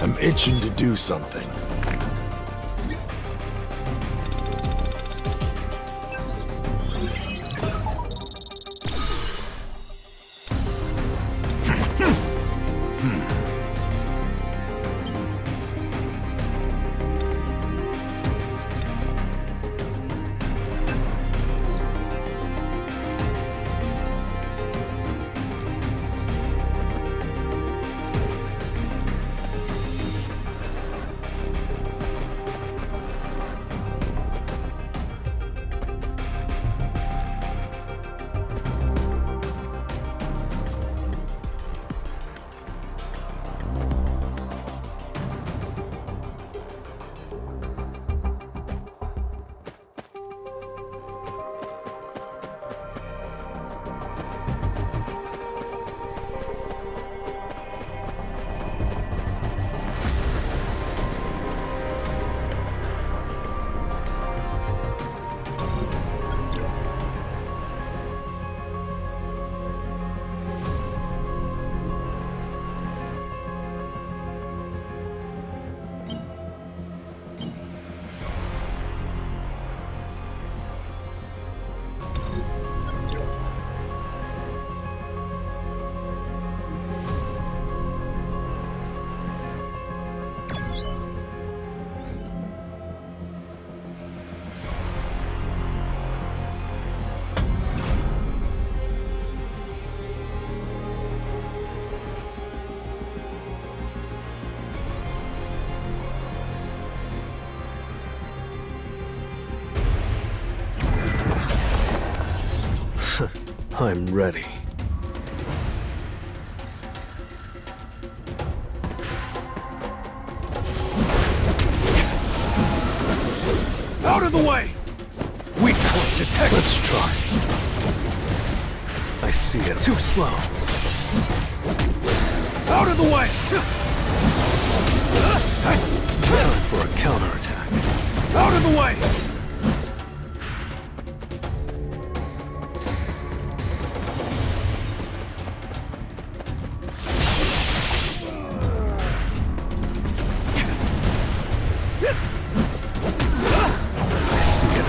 I'm itching to do something. I'm ready. Out of the way! Weak point detected. Let's try. I see it. Too slow. Out of the way! Time for a counterattack. Out of the way!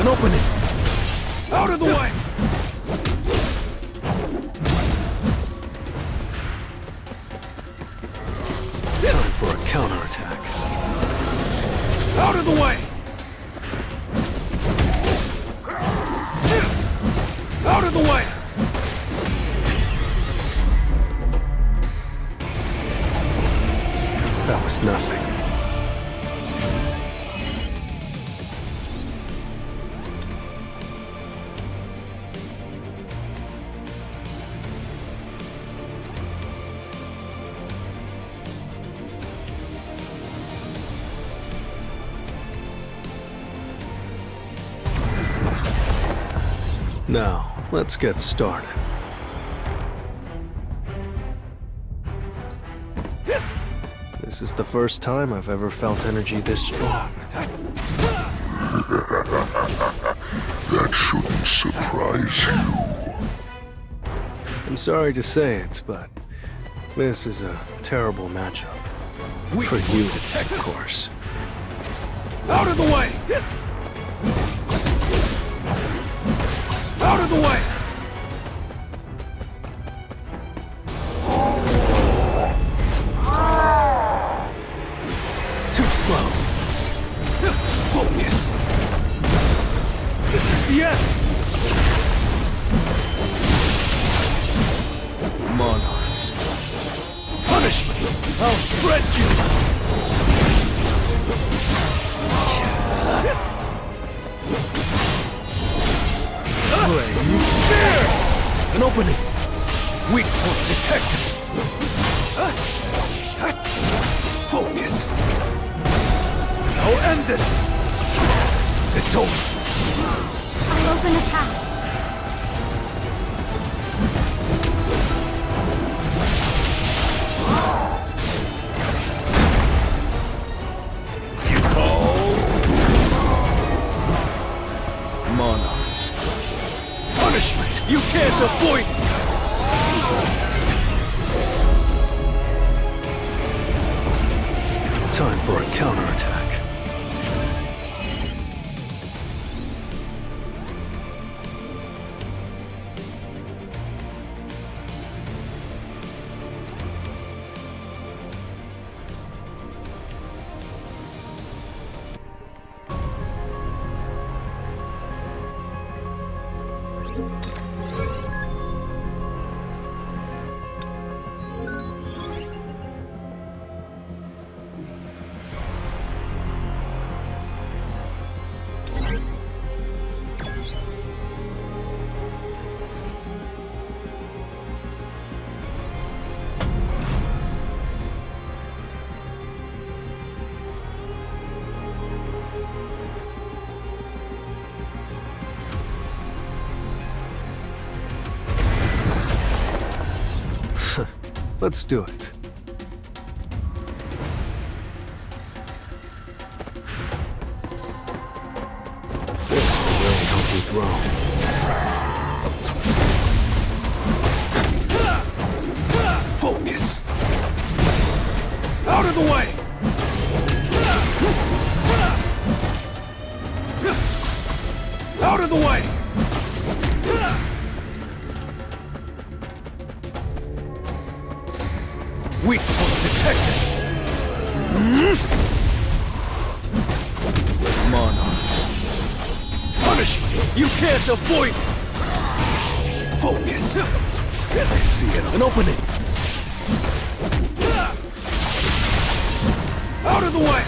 An opening! Out of the way! Time for a counterattack. Out of the way! Out of the way! That was nothing. Now, let's get started. This is the first time I've ever felt energy this strong. That shouldn't surprise you. I'm sorry to say it, but this is a terrible matchup. For you, of course. Out of the way! Out of the way! Too slow. Focus! This is the end! Monarch's Punishment! I'll shred you! Spear! An opening! Weak point detected! Focus! I'll end this! It's over! I'll open a path. Monarch's Punishment! You can't avoid it! Time for a counterattack. Let's do it. This will really help you grow. Focus! Out of the way! Out of the way! Weak point detected! Monarchs. Punishment! You can't avoid it! Focus! I see it. An opening! Out of the way!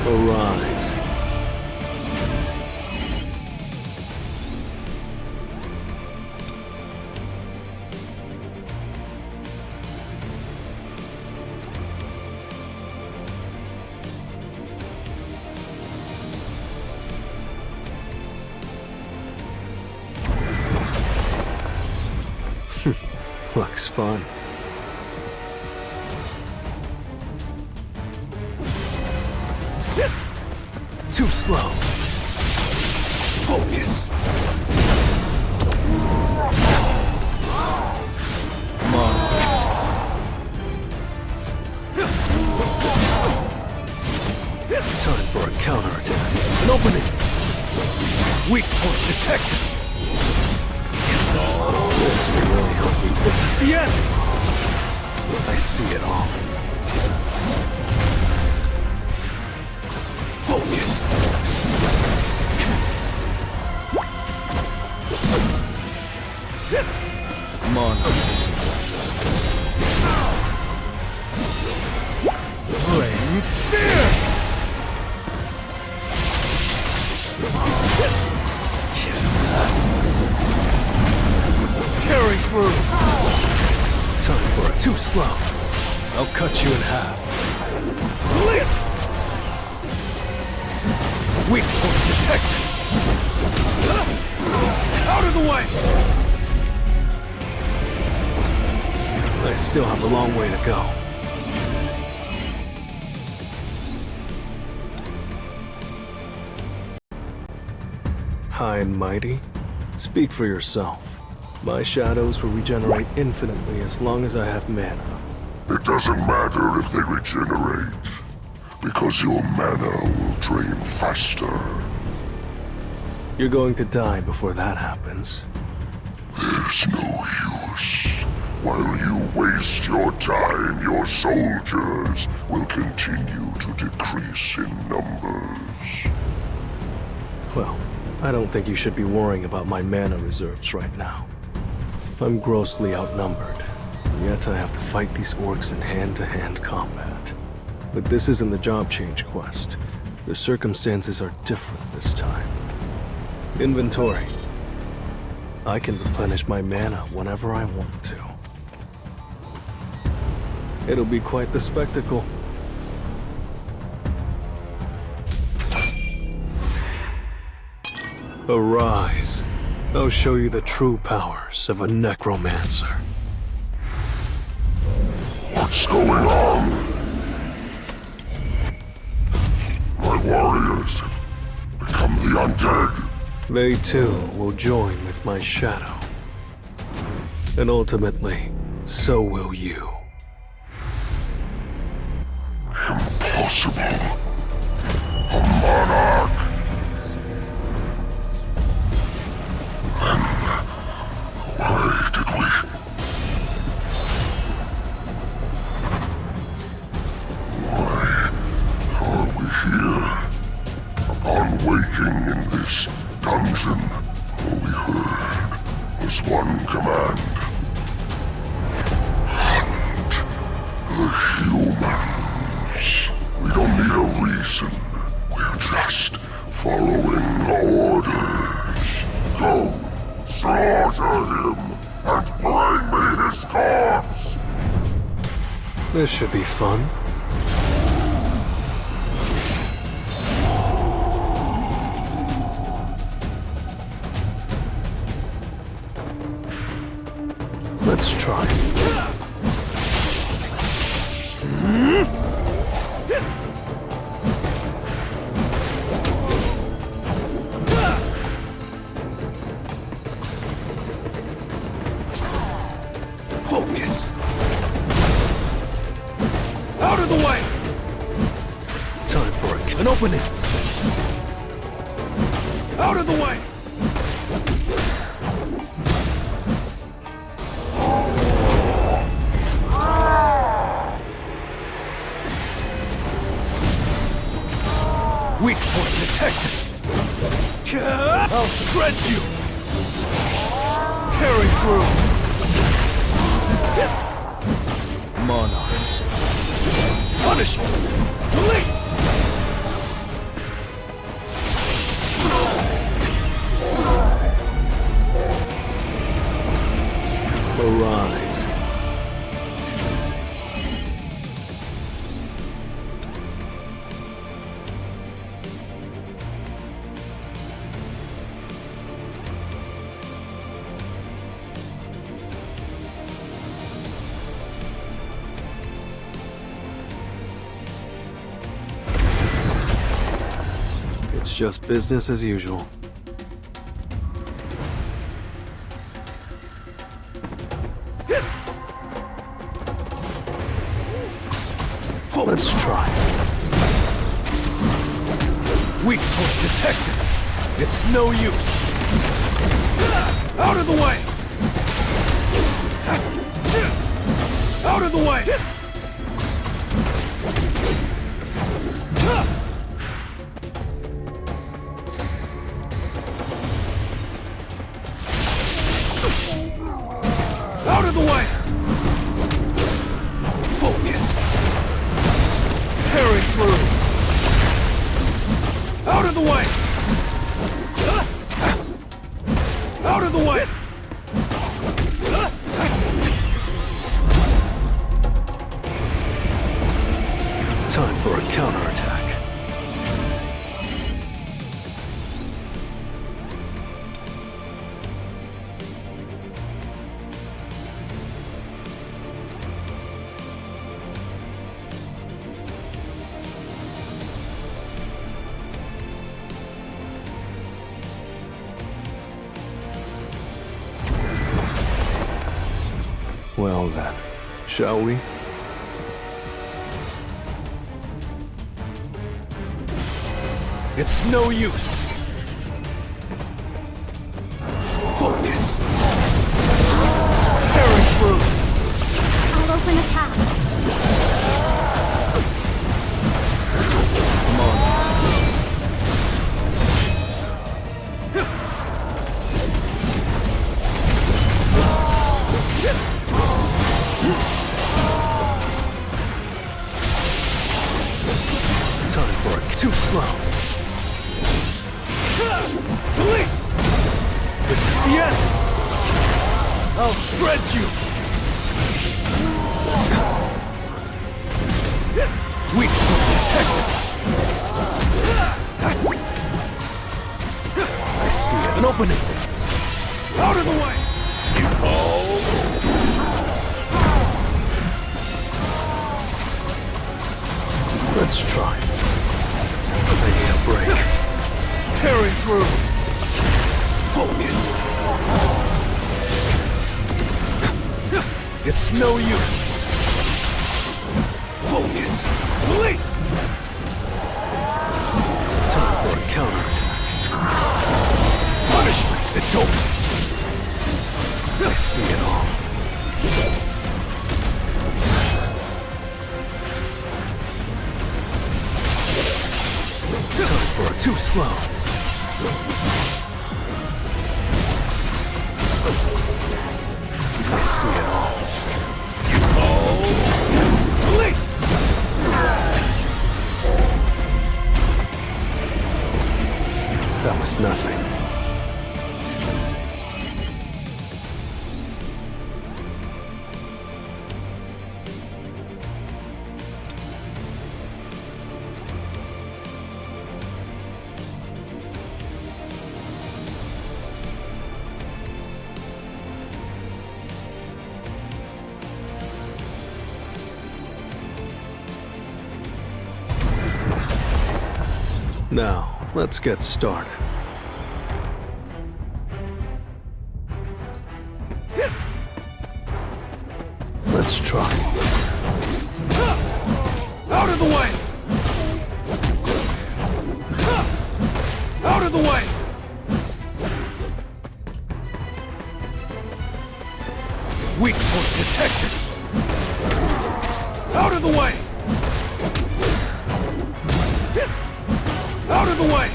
Arise. Looks fun. Too slow. Focus. Monarchs. Time for a counterattack. An opening. Weak point detected. This will really help you. This is the end. I see it all. Focus. Monarchs. Flame spear. Tearing through. Time for a Too slow. I'll cut you in half. Release. Weak point detected. Out of the way. I still have a long way to go. High and mighty? Speak for yourself. My shadows will regenerate infinitely as long as I have mana. It doesn't matter if they regenerate, because your mana will drain faster. You're going to die before that happens. There's no use. While you waste your time, your soldiers will continue to decrease in numbers. Well, I don't think you should be worrying about my mana reserves right now. I'm grossly outnumbered, and yet I have to fight these orcs in hand-to-hand combat. But this isn't the job change quest. The circumstances are different this time. Inventory. I can replenish my mana whenever I want to. It'll be quite the spectacle. Arise. I'll show you the true powers of a necromancer. What's going on? My warriors have become the undead. They too will join with my shadow. And ultimately, so will you. Impossible. A monarch. Then why did we... Why are we here? Upon waking in this dungeon, all we heard was one command. Hunt the humans. We don't need a reason. We're just following orders. Go, slaughter him, and bring me his corpse! This should be fun. Let's try. Focus! Out of the way! Time for An opening! Out of the way! Weak point detected! I'll shred you! Tearing through! Monarchs. Punishment! Release! Arise. It's just business as usual. Let's try. Weak point detected. It's no use. Out of the way! Out of the way! Out of the way! Focus! Tearing through! Out of the way! Out of the way! Time for a counterattack. Well then, shall we? It's no use. Focus. Tearing through. I'll open a path. Come on. Time for it. Too slow. Release! This is the end! I'll shred you! Weak point detected! I see it. An opening! Out of the way! Let's try. I need a break. Tearing through! Focus. It's no use. Focus. Release. Time for a counterattack. Punishment. It's over. I see it all. Time for a too slow. I see it all. Release. That was nothing. Now, let's get started. Let's try. Out of the way. Out of the way. Weak point detected. Out of the way. Out of the way.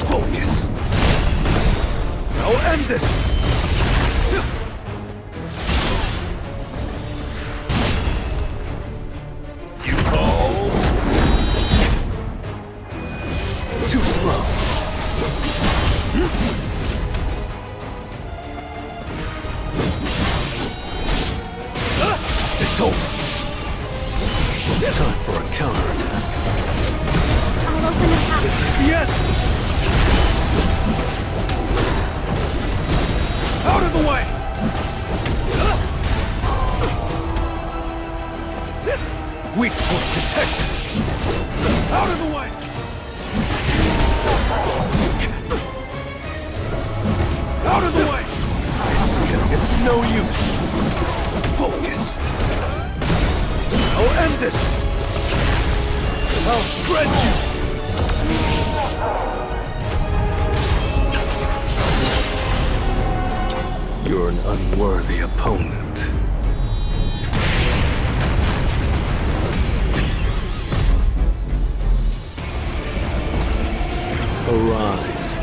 Focus. I'll end this. You call. Too slow. It's over. Time for a counterattack. I'll open a path. This is the end. Out of the way. Weak point detected. Out of the way. Out of the way. I see it. It's no use. Focus. I'll end this. I'll shred you. You're an unworthy opponent. Arise.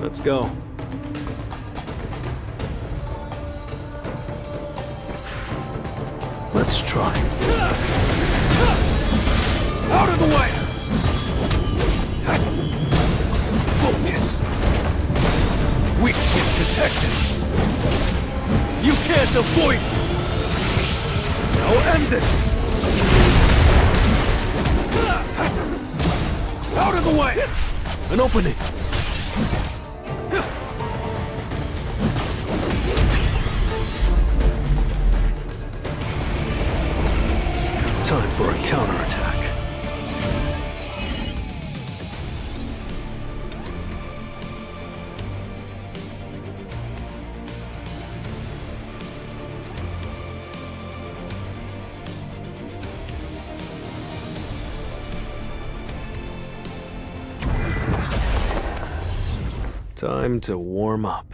Let's go. Let's try. Out of the way! Focus. Weak hit detected. You can't avoid me. Now end this. Out of the way! An opening. Time for a counterattack. Time to warm up.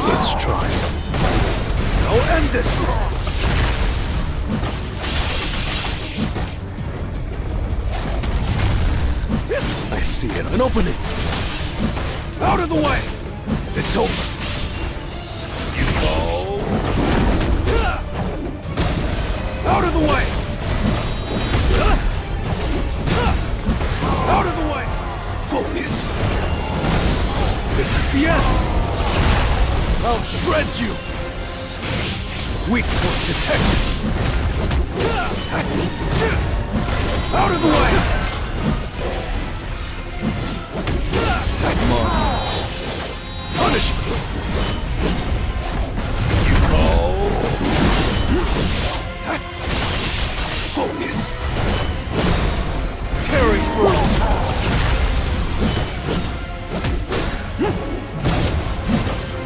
Let's try. Now end this. I see it. An opening. Out of the way. It's over. You go. Out of the way. Out of the way. Focus. This is the end. I'll shred you! Weak point detected! Out of the way! Punishment! You go! Focus! Tearing through!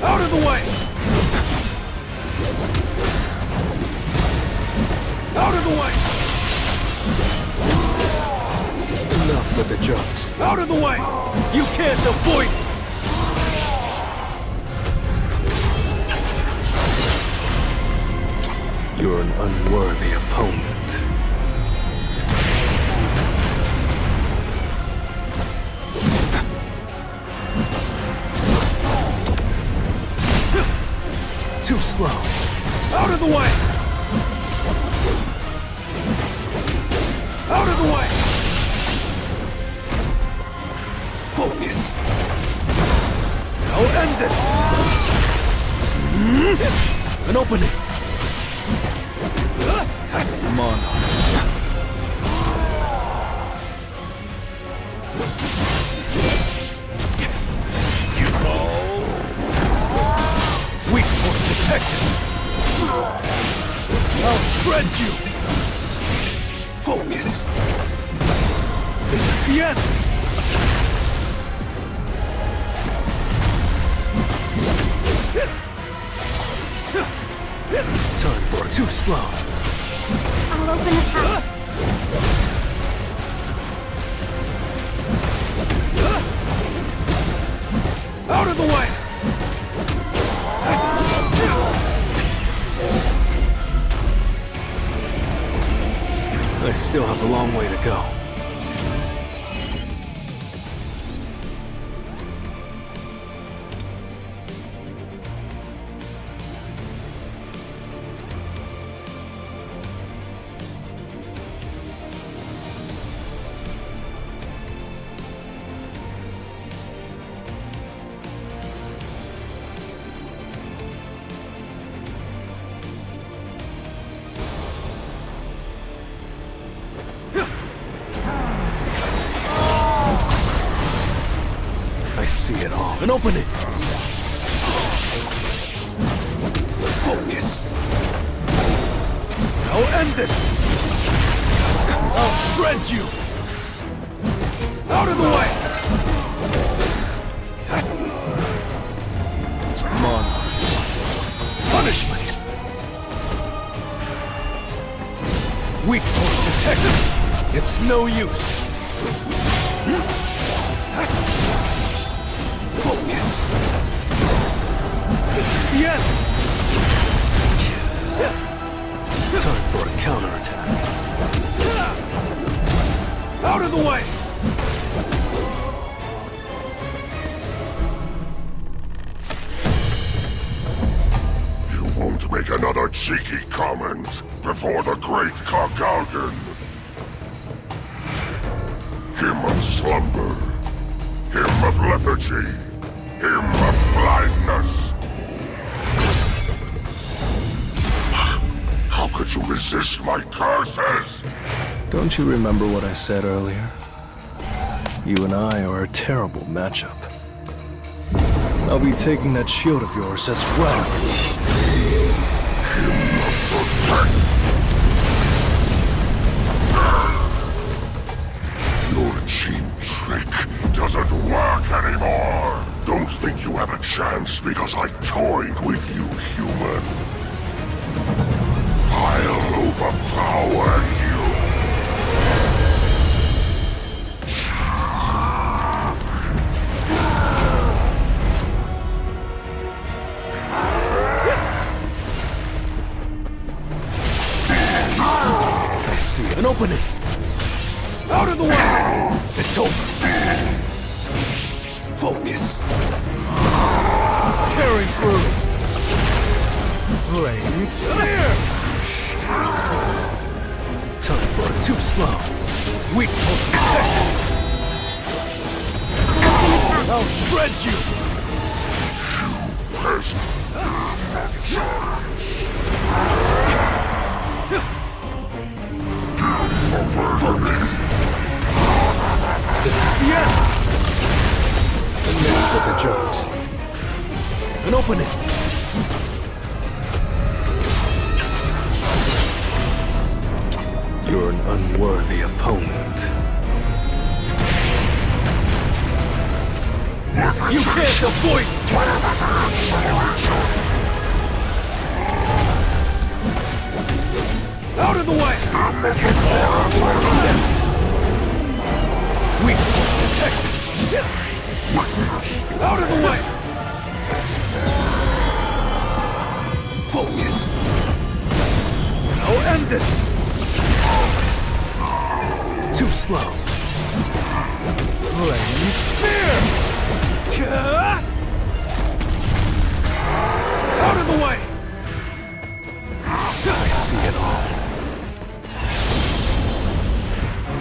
Out of the way! Out of the way! Enough with the jokes. Out of the way! You can't avoid it! You're an unworthy opponent. Too slow. Out of the way! Out of the way! Focus. Now end this! An opening. Monarchs. You go. Weak point detected. I'll shred you. Focus. This is the end. Time for it. Too slow. I'll open a path. Out of the way. I still have a long way to go. I see it all. An opening. Focus. Now end this. I'll shred you. Out of the way. Monarchs. Punishment. Weak point detected. It's no use. Focus. This is the end! Time for a counterattack. Out of the way! You won't make another cheeky comment before the great Kargalgan. Him of slumber, him of lethargy, him of blindness. How could you resist my curses? Don't you remember what I said earlier? You and I are a terrible matchup. I'll be taking that shield of yours as well. Your cheap trick doesn't work anymore. Don't think you have a chance because I toyed with you, human. I'll overpower you. I see An opening! Out of the way! It's over! Focus! Tearing through! Flame Spear! time for a too slow. Weak point detected! I'll shred you! Focus! This is the end! Enough with the jokes. An opening! You're an unworthy opponent. You can't avoid me! Out of the way! Weak point detected! Out of the way! Focus! I'll end this! Too slow. Flame Spear! Out of the way! I see it all.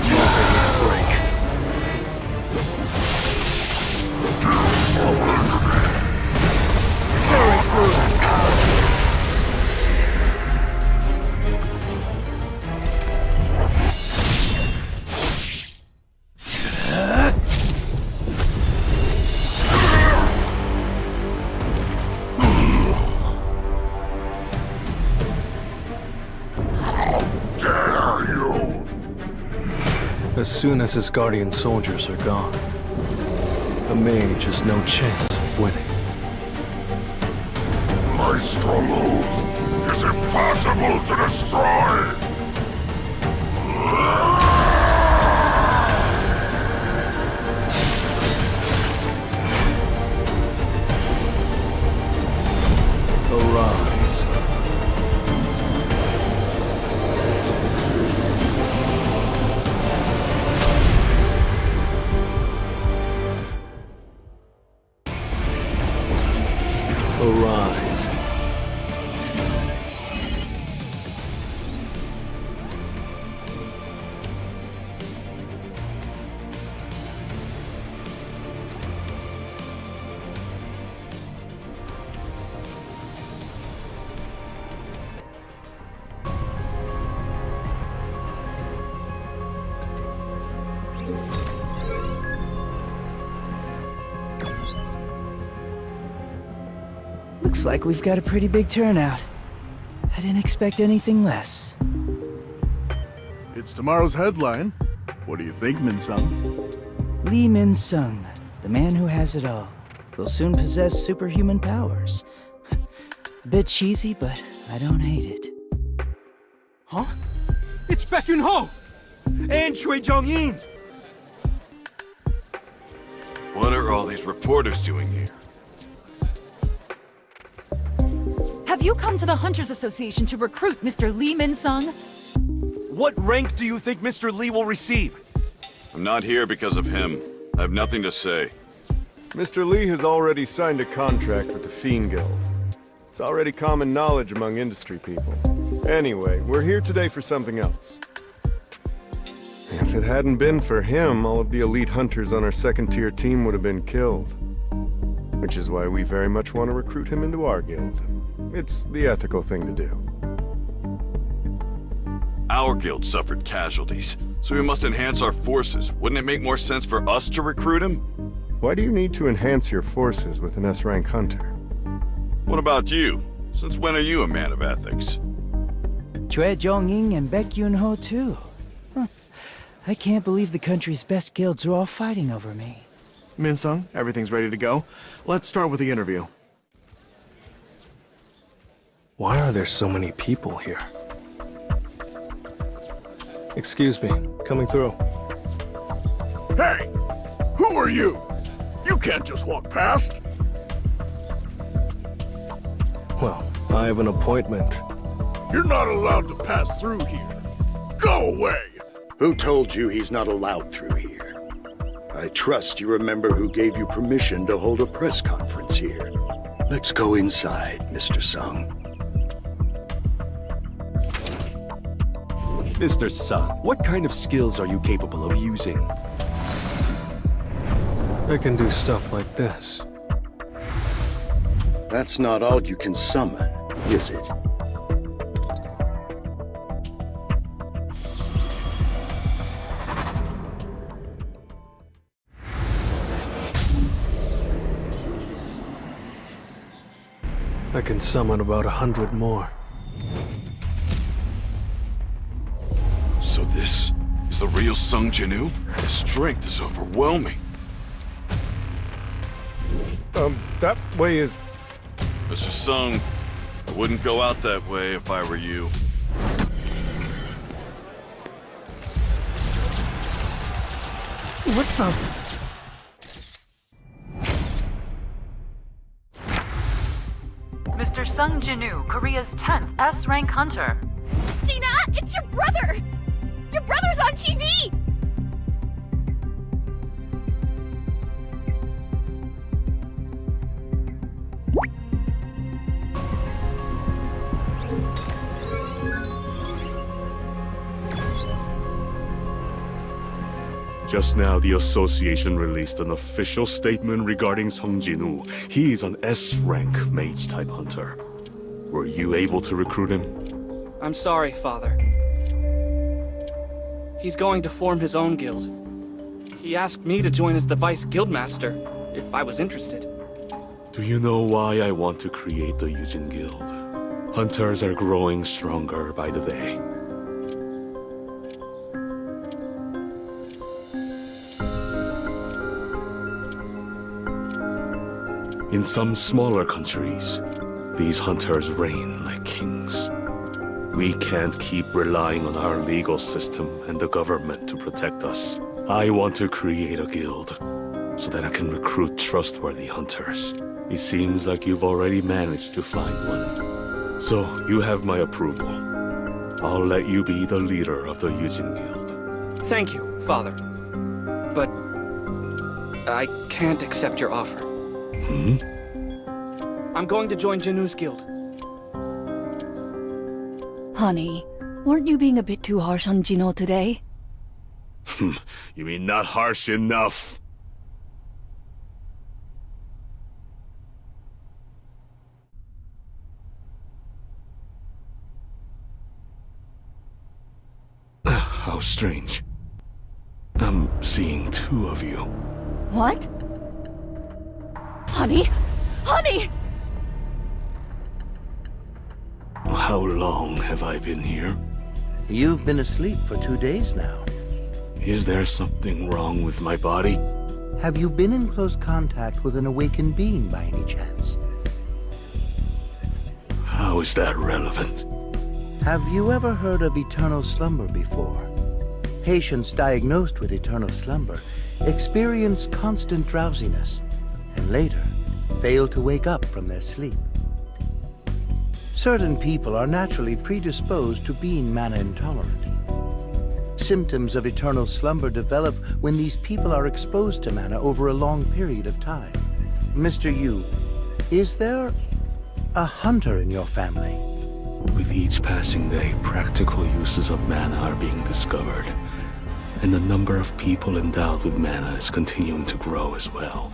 Never need a break. Focus! Tearing through! As soon as his guardian soldiers are gone, a mage has no chance of winning. My stronghold is impossible to destroy! Arise. Arise. Looks like we've got a pretty big turnout. I didn't expect anything less. It's tomorrow's headline. What do you think, Min-sung? Lee Min-sung, the man who has it all, will soon possess superhuman powers. A bit cheesy, but I don't hate it. Huh? It's Baek Yun-ho! And Choi Jong-in! What are all these reporters doing here? you come to the Hunters Association to recruit Mr. Lee Min-sung? What rank do you think Mr. Lee will receive? I'm not here because of him. I have nothing to say. Mr. Lee has already signed a contract with the Fiend Guild. It's already common knowledge among industry people. Anyway, we're here today for something else. If it hadn't been for him, all of the elite hunters on our second-tier team would have been killed. Which is why we very much want to recruit him into our guild. It's the ethical thing to do. Our guild suffered casualties, so we must enhance our forces. Wouldn't it make more sense for us to recruit him? Why do you need to enhance your forces with an S-rank hunter? What about you? Since when are you a man of ethics? Choi Jong-in and Baek Yun-ho too. Huh. I can't believe the country's best guilds are all fighting over me. Min-sung, everything's ready to go. Let's start with the interview. Why are there so many people here? Excuse me, coming through. Hey! Who are you? You can't just walk past. Well, I have an appointment. You're not allowed to pass through here. Go away! Who told you he's not allowed through here? I trust you remember who gave you permission to hold a press conference here. Let's go inside, Mr. Sung. Mr. Sung, what kind of skills are you capable of using? I can do stuff like this. That's not all you can summon, is it? I can summon about 100 more. So this is the real Sung Jinwoo? His strength is overwhelming. That way is... Mr. Sung, I wouldn't go out that way if I were you. What the... Mr. Sung Jinwoo, Korea's 10th S-rank hunter. Gina, it's your brother! Your brother's on TV! Just now, the association released an official statement regarding Sung Jinwoo. He is an S-rank mage-type hunter. Were you able to recruit him? I'm sorry, Father. He's going to form his own guild. He asked me to join as the Vice Guildmaster, if I was interested. Do you know why I want to create the Yujin Guild? Hunters are growing stronger by the day. In some smaller countries, these hunters reign like kings. We can't keep relying on our legal system and the government to protect us. I want to create a guild, so that I can recruit trustworthy hunters. It seems like you've already managed to find one. So, you have my approval. I'll let you be the leader of the Yujin Guild. Thank you, Father. But I can't accept your offer. I'm going to join Jinwoo's guild. Honey, weren't you being a bit too harsh on Jinwoo today? You mean not harsh enough? How strange. I'm seeing two of you. What? Honey? Honey! How long have I been here? You've been asleep for 2 days now. Is there something wrong with my body? Have you been in close contact with an awakened being by any chance? How is that relevant? Have you ever heard of eternal slumber before? Patients diagnosed with eternal slumber experience constant drowsiness and later fail to wake up from their sleep. Certain people are naturally predisposed to being mana intolerant. Symptoms of eternal slumber develop when these people are exposed to mana over a long period of time. Mr. Yu, is there a hunter in your family? With each passing day, practical uses of mana are being discovered, and the number of people endowed with mana is continuing to grow as well.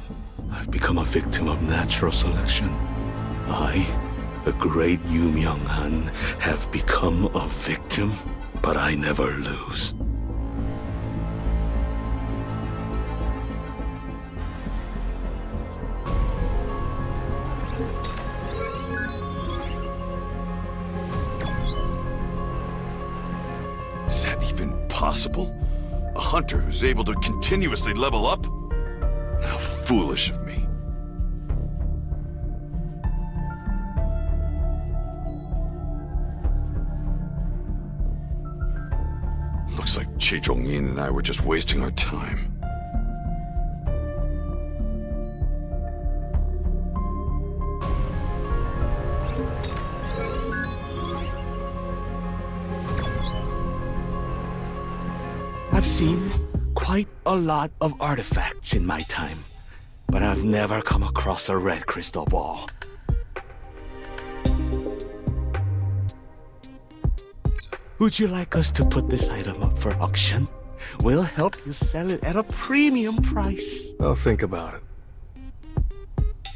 I've become a victim of natural selection. I, the great Yu Myung-han, have become a victim, but I never lose. Is that even possible? A hunter who's able to continuously level up? How foolish of me. Looks like Che Zhongyin and I were just wasting our time. I've seen quite a lot of artifacts in my time, but I've never come across a red crystal ball. Would you like us to put this item up for auction? We'll help you sell it at a premium price. I'll think about it.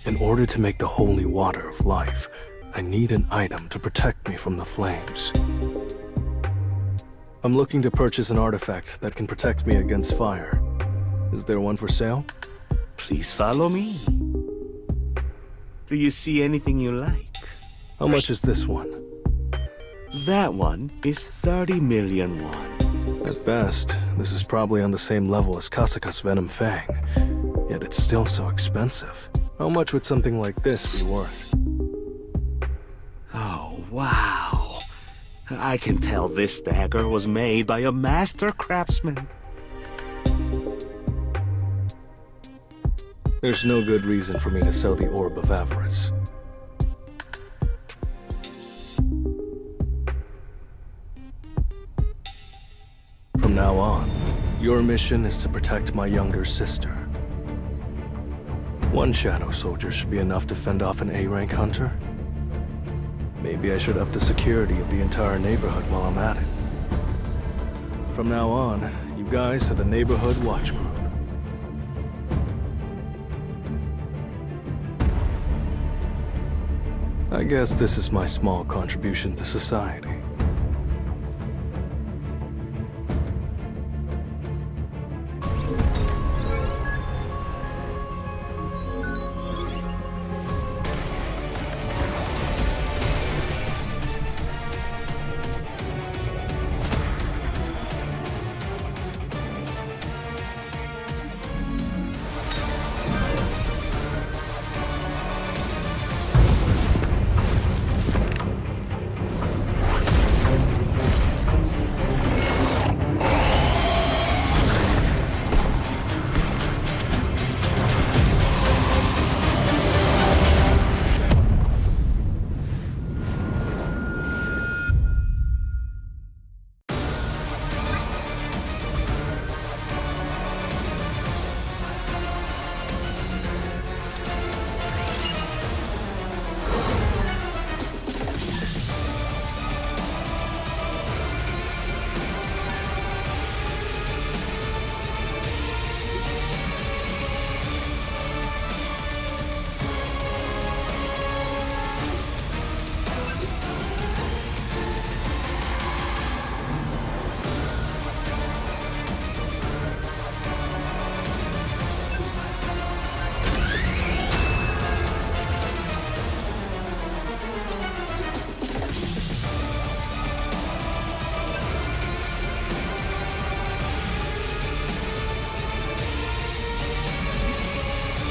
In order to make the holy water of life, I need an item to protect me from the flames. I'm looking to purchase an artifact that can protect me against fire. Is there one for sale? Please follow me. Do you see anything you like? How much is this one? That one is 30 million won. At best, this is probably on the same level as Kasaka's Venom Fang. Yet it's still so expensive. How much would something like this be worth? Oh, wow. I can tell this dagger was made by a master craftsman. There's no good reason for me to sell the Orb of Avarice. From now on, your mission is to protect my younger sister. One shadow soldier should be enough to fend off an A-rank hunter. Maybe I should up the security of the entire neighborhood while I'm at it. From now on, you guys are the Neighborhood Watch Group. I guess this is my small contribution to society.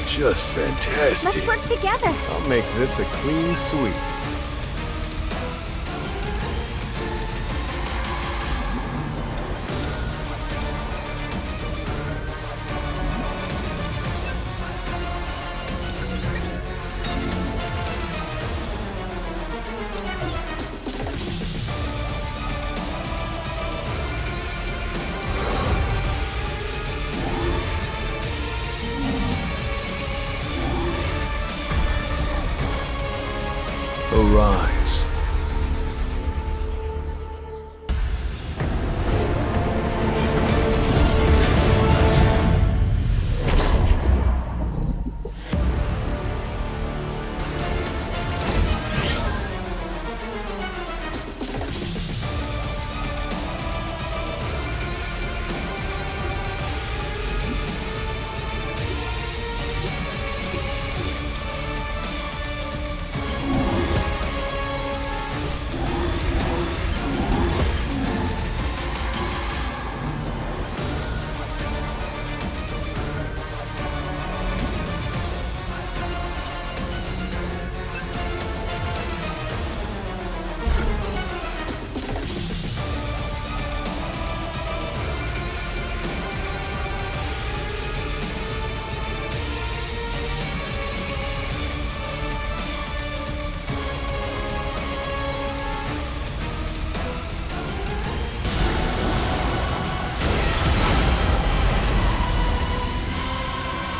Just fantastic. Let's work together. I'll make this a clean sweep. Arise.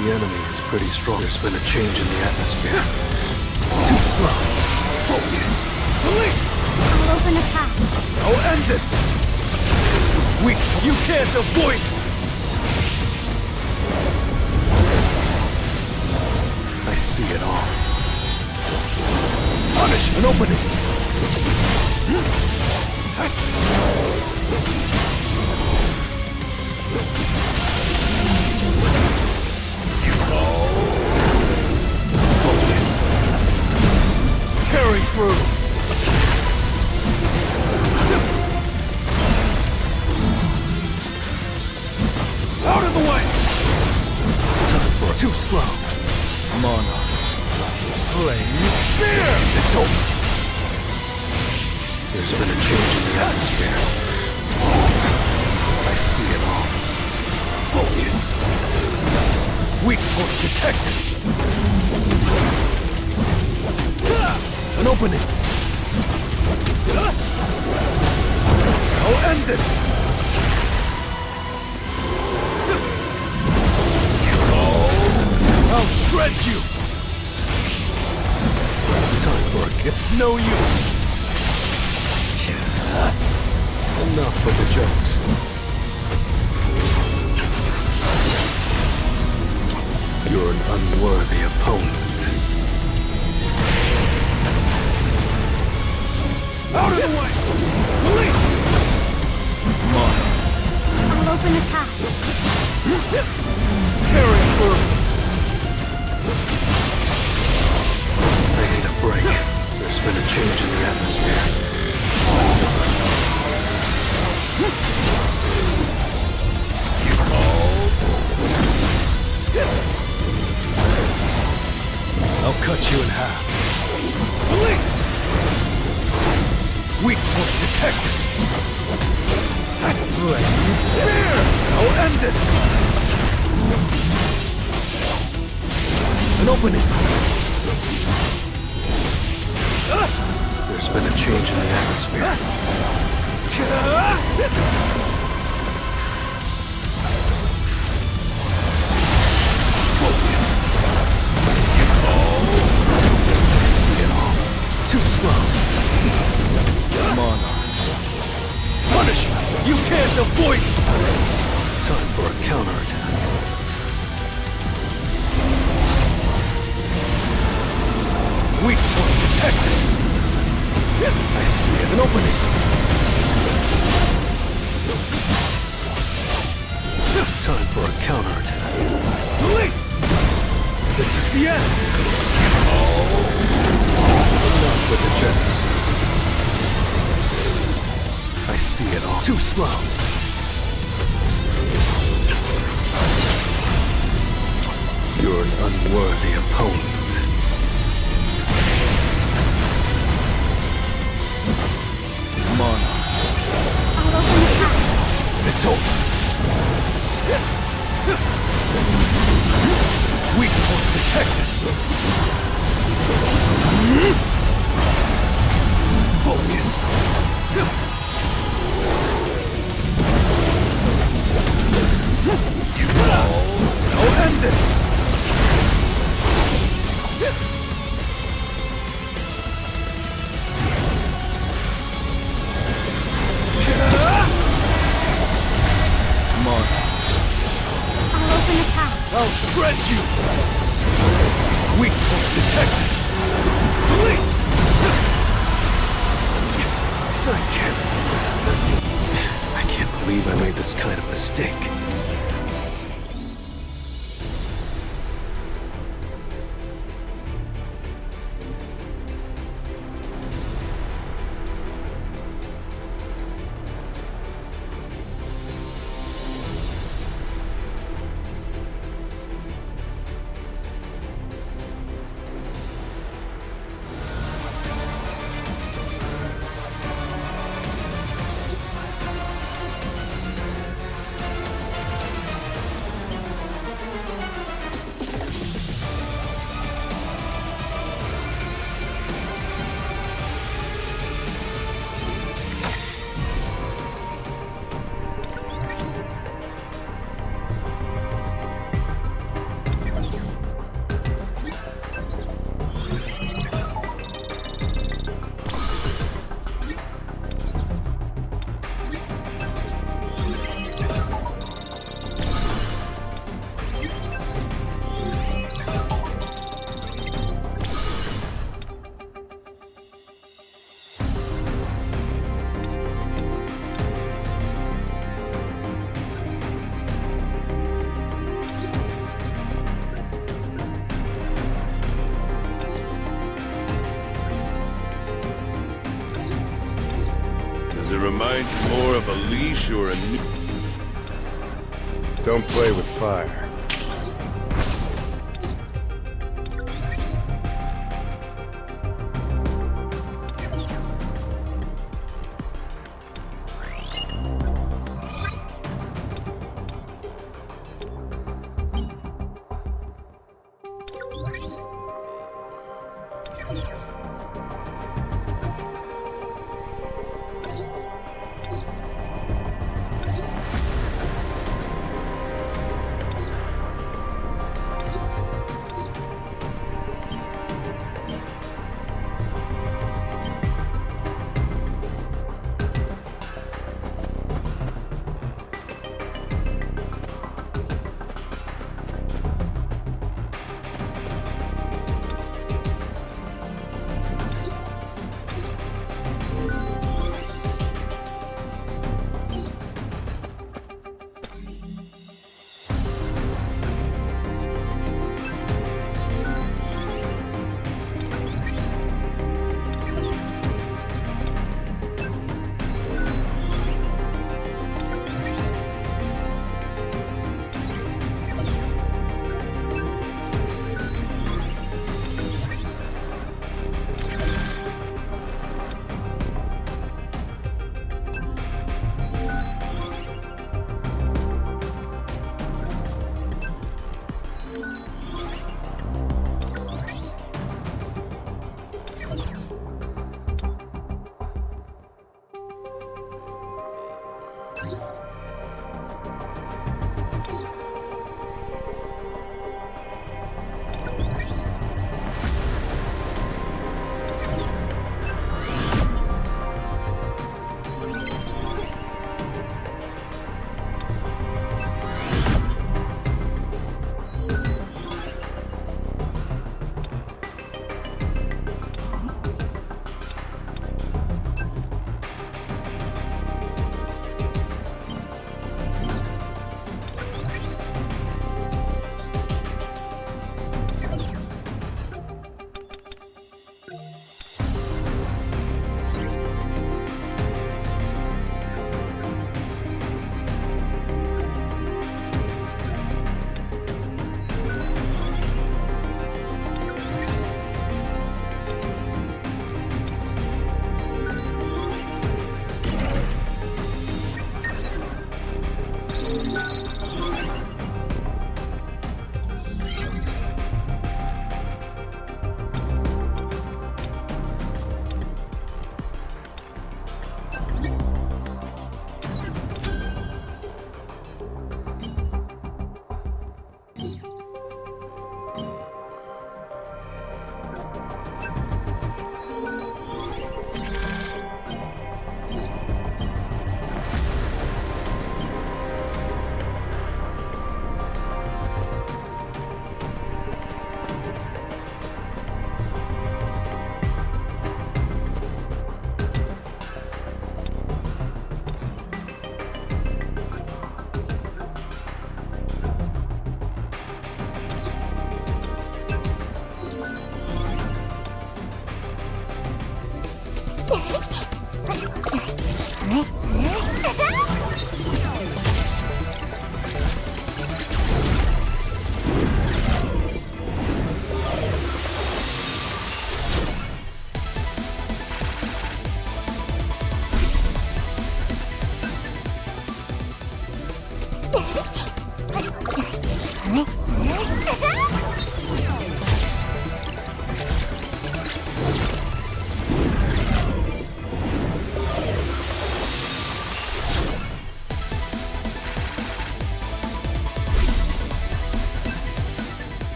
The enemy is pretty strong. There's been a change in the atmosphere. Too slow. Focus. Police! I'll open a path. I'll end this. Weak. You can't avoid it. I see it all. Punish an opening. Focus. Tearing through. Out of the way. Time for Too slow. Monarch's flame spear. It's over. There's been a change in the atmosphere. I see it all. Focus. Weak point detected. An opening. I'll end this. I'll shred you. Time for it. It's no use. Enough of the jokes. You're an unworthy opponent. Out of the way! Police! Mine. I'll open a path. Tearing through. I need a break. There's been a change in the atmosphere. I'll cut you in half. Police! Weak point detected. Flame spear! I'll end this. An opening. There's been a change in the atmosphere. Focus. I see it all. Too slow. Monarchs. Punishment. You can't avoid it. Time for a counterattack. Weak point detected. I see it. An opening. Time for a counterattack. Police! This is the end. Enough with the jokes. I see it all. Too slow. You're an unworthy opponent. Monarchs. I'll open the path. It's over. Weak point detected. Focus. I'll end this. Protect it! Release! I can't believe I made this kind of mistake. Does it remind you more of a leash or a... Don't play with fire.